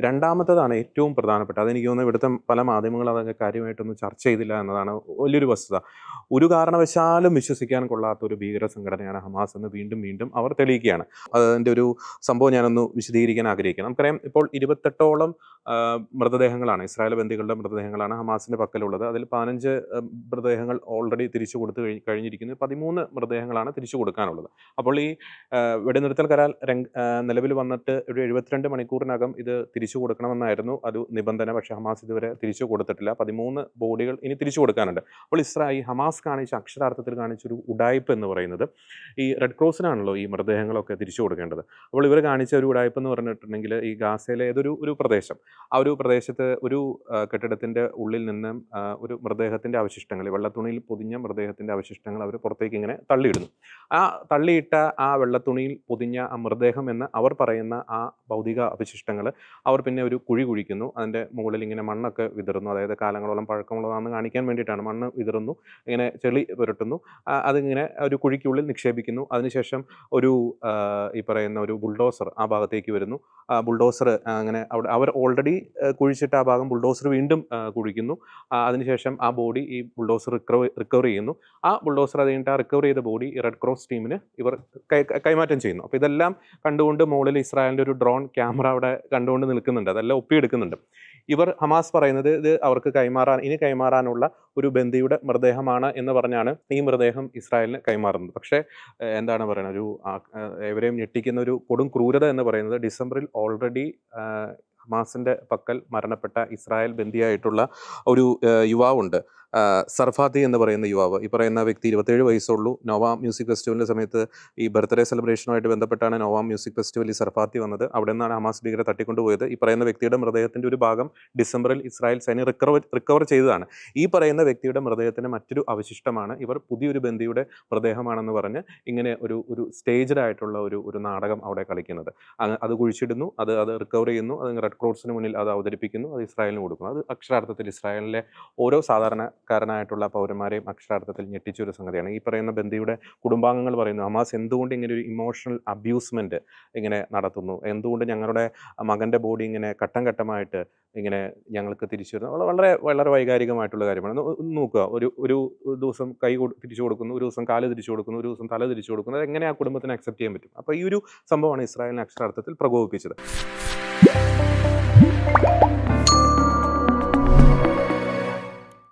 രണ്ടാമത്തേതാണ് ഏറ്റവും പ്രധാനപ്പെട്ട. അതെനിക്ക് തോന്നുന്നു ഇവിടുത്തെ പല മാധ്യമങ്ങളും അതൊക്കെ കാര്യമായിട്ടൊന്നും ചർച്ച ചെയ്തില്ല എന്നതാണ് വലിയൊരു വസ്തുത. ഒരു കാരണവശാലും വിശ്വസിക്കാൻ കൊള്ളാത്ത ഒരു ഭീകര സംഘടനയാണ് ഹമാസ് എന്ന് വീണ്ടും വീണ്ടും അവർ തെളിയിക്കുകയാണ്. അതിൻ്റെ ഒരു സംഭവം ഞാനൊന്ന് വിശദീകരിക്കാൻ ആഗ്രഹിക്കുന്നു. നമുക്കറിയാം, ഇപ്പോൾ 28ഓളം മൃതദേഹങ്ങളാണ്, ഇസ്രായേൽ ബന്ദികളുടെ മൃതദേഹങ്ങളാണ് ഹമാസിൻ്റെ പക്കലുള്ളത്. അതിൽ 15 മൃതദേഹങ്ങൾ ഓൾറെഡി തിരിച്ചു കൊടുത്ത് കഴിഞ്ഞിരിക്കുന്നു. 13 മൃതദേഹങ്ങളാണ് തിരിച്ചു കൊടുക്കാനുള്ളത്. അപ്പോൾ ഈ വെടിനിർത്തൽ കരാർ നിലവിൽ വന്നിട്ട് ഒരു 72 മണിക്കൂറിനകം ഇത് തിരിച്ചു കൊടുക്കണമെന്നായിരുന്നു ഒരു നിബന്ധന. പക്ഷേ ഹമാസ് ഇതുവരെ തിരിച്ചു കൊടുത്തിട്ടില്ല. 13 ബോഡികൾ ഇനി തിരിച്ചു കൊടുക്കാനുണ്ട്. അപ്പോൾ ഈ ഹമാസ് കാണിച്ച അക്ഷരാർത്ഥത്തിൽ കാണിച്ചൊരു ഉഡായിപ്പ് എന്ന് പറയുന്നത്, ഈ റെഡ് ക്രോസിനാണല്ലോ ഈ മൃതദേഹങ്ങളൊക്കെ തിരിച്ചു കൊടുക്കേണ്ടത്. അപ്പോൾ ഇവർ കാണിച്ച ഒരു ഉഡായിപ്പ് എന്ന് പറഞ്ഞിട്ടുണ്ടെങ്കിൽ, ഈ ഗാസയിലെ ഏതൊരു പ്രദേശം, ആ ഒരു പ്രദേശത്ത് ഒരു കെട്ടിടത്തിൻ്റെ ഉള്ളിൽ നിന്ന് ഒരു മൃതദേഹത്തിൻ്റെ അവശിഷ്ടങ്ങൾ, വെള്ളത്തുണിയിൽ പൊതിഞ്ഞ മൃതദേഹത്തിൻ്റെ അവശിഷ്ടങ്ങൾ അവർ പുറത്തേക്ക് ഇങ്ങനെ തള്ളിയിടുന്നു. ആ തള്ളിയിട്ട ആ വെള്ളത്തുണിയിൽ പൊതിഞ്ഞ ആ മൃതദേഹം എന്ന് അവർ പറയുന്ന ആ ഭൗതിക അവശിഷ്ടങ്ങൾ അവർ പിന്നെ ഒരു കുഴി കുഴിക്കുന്നു. അതിൻ്റെ മുകളിൽ ഇങ്ങനെ മണ്ണൊക്കെ വിതറുന്നു. അതായത് കാലങ്ങളോളം പഴക്കമുള്ളതാണെന്ന് കാണിക്കാൻ വേണ്ടിയിട്ടാണ്. മണ്ണ് വിതറുന്നു, ഇങ്ങനെ ചെളി പുരട്ടുന്നു, അതിങ്ങനെ ഒരു കുഴിക്കുള്ളിൽ നിക്ഷേപിക്കുന്നു. അതിനുശേഷം ഈ പറയുന്ന ഒരു ബുൾഡോസർ ആ ഭാഗത്തേക്ക് വരുന്നു. ബുൾഡോസർ അങ്ങനെ അവിടെ അവർ ഓൾറെഡി കുഴിച്ചിട്ട് ആ ഭാഗം ബുൾഡോസർ വീണ്ടും കുഴിക്കുന്നു. അതിനുശേഷം ആ ബോഡി ഈ ബുൾഡോസർ റിക്കവർ ചെയ്യുന്നു. ആ ബുൾഡോസർ അത് കഴിഞ്ഞിട്ട് ആ റിക്കവർ ചെയ്ത ബോഡി ഈ റെഡ് ക്രോസ് ടീമിന് ഇവർ കൈമാറ്റം ചെയ്യുന്നു. അപ്പോൾ ഇതെല്ലാം കണ്ടുകൊണ്ട് മുകളിൽ ഇസ്രായേലിൻ്റെ ഒരു ഡ്രോൺ ക്യാമറ അവിടെ കണ്ടുകൊണ്ട് നിൽക്കുന്നുണ്ട്. അതെല്ലാം ഒപ്പിയെടുക്കുന്നുണ്ട്. ഹമാസ് പറയുന്നത് ഇത് അവർക്ക് ഇനി കൈമാറാനുള്ള ഒരു ബന്ദിയുടെ മൃതദേഹമാണ് എന്ന് പറഞ്ഞാണ് ഈ മൃതദേഹം ഇസ്രായേലിന് കൈമാറുന്നത്. പക്ഷേ എന്താണ് പറയുന്നത്, എവരെയും ഞെട്ടിക്കുന്ന ഒരു കൊടും ക്രൂരത എന്ന് പറയുന്നത്, ഡിസംബറിൽ ഓൾറെഡി ഹമാസിൻ്റെ പക്കൽ മരണപ്പെട്ട ഇസ്രായേൽ ബന്ദിയായിട്ടുള്ള ഒരു യുവാവുണ്ട്, സർഫാത്തി എന്ന് പറയുന്ന യുവാവ്. ഈ പറയുന്ന വ്യക്തി 27 വയസ്സുള്ളൂ. നോവാ മ്യൂസിക് ഫെസ്റ്റിവലിൻ്റെ സമയത്ത് ഈ ബർത്ത്ഡേ സെലിബ്രേഷനുമായിട്ട് ബന്ധപ്പെട്ടാണ് നോവാ മ്യൂസിക് ഫെസ്റ്റിവലിൽ സർഫാത്തി വന്നത്. അവിടെ നിന്നാണ് ഹമാസ് ഭീകരരെ തട്ടിക്കൊണ്ടുപോയത്. ഈ പറയുന്ന വ്യക്തിയുടെ മൃതദേഹത്തിൻ്റെ ഒരു ഭാഗം ഡിസംബറിൽ ഇസ്രായേൽ സൈന്യം റിക്കവർ ചെയ്തതാണ്. ഈ പറയുന്ന വ്യക്തിയുടെ മൃതദേഹത്തിൻ്റെ മറ്റൊരു അവശിഷ്ടമാണ് ഇവർ പുതിയൊരു ബന്ദിയുടെ മൃതദേഹമാണെന്ന് പറഞ്ഞ് ഇങ്ങനെ ഒരു സ്റ്റേജ്ഡ് ആയിട്ടുള്ള ഒരു നാടകം അവിടെ കളിക്കുന്നത്. അത് കുഴിച്ചിടുന്നു, അത് റിക്കവർ ചെയ്യുന്നു, അത് റെഡ് ക്രോസിന് മുന്നിൽ അത് അവതരിപ്പിക്കുന്നു, അത് ഇസ്രായേലിന് കൊടുക്കുന്നു. അത് അക്ഷരാർത്ഥത്തിൽ ഇസ്രായേലിലെ ഓരോ സാധാരണക്കാരനായിട്ടുള്ള പൗരന്മാരെയും അക്ഷരാർത്ഥത്തിൽ ഞെട്ടിച്ചൊരു സംഗതിയാണ്. ഈ പറയുന്ന ബന്ദിയുടെ കുടുംബാംഗങ്ങൾ പറയുന്നു, ഹമാസ് എന്തുകൊണ്ട് ഇങ്ങനെ ഒരു ഇമോഷണൽ അബ്യൂസ്മെൻറ്റ് ഇങ്ങനെ നടത്തുന്നു, എന്തുകൊണ്ട് ഞങ്ങളുടെ മകൻ്റെ ബോഡി ഇങ്ങനെ ഘട്ടം ഘട്ടമായിട്ട് ഇങ്ങനെ ഞങ്ങൾക്ക് തിരിച്ചു വരുന്നു. വളരെ വളരെ വൈകാരികമായിട്ടുള്ള കാര്യമാണ്. നോക്കുക, ഒരു ദിവസം കൈ തിരിച്ചു കൊടുക്കുന്നു, ഒരു ദിവസം കാല് തിരിച്ചു കൊടുക്കുന്നു, ഒരു ദിവസം തല തിരിച്ചു കൊടുക്കുന്നു. അതെങ്ങനെ ആ കുടുംബത്തിന് അക്സെപ്റ്റ് ചെയ്യാൻ പറ്റും? അപ്പോൾ ഈ ഒരു സംഭവമാണ് ഇസ്രായേലിനെ അക്ഷരാർത്ഥത്തിൽ പ്രകോപിപ്പിച്ചത്.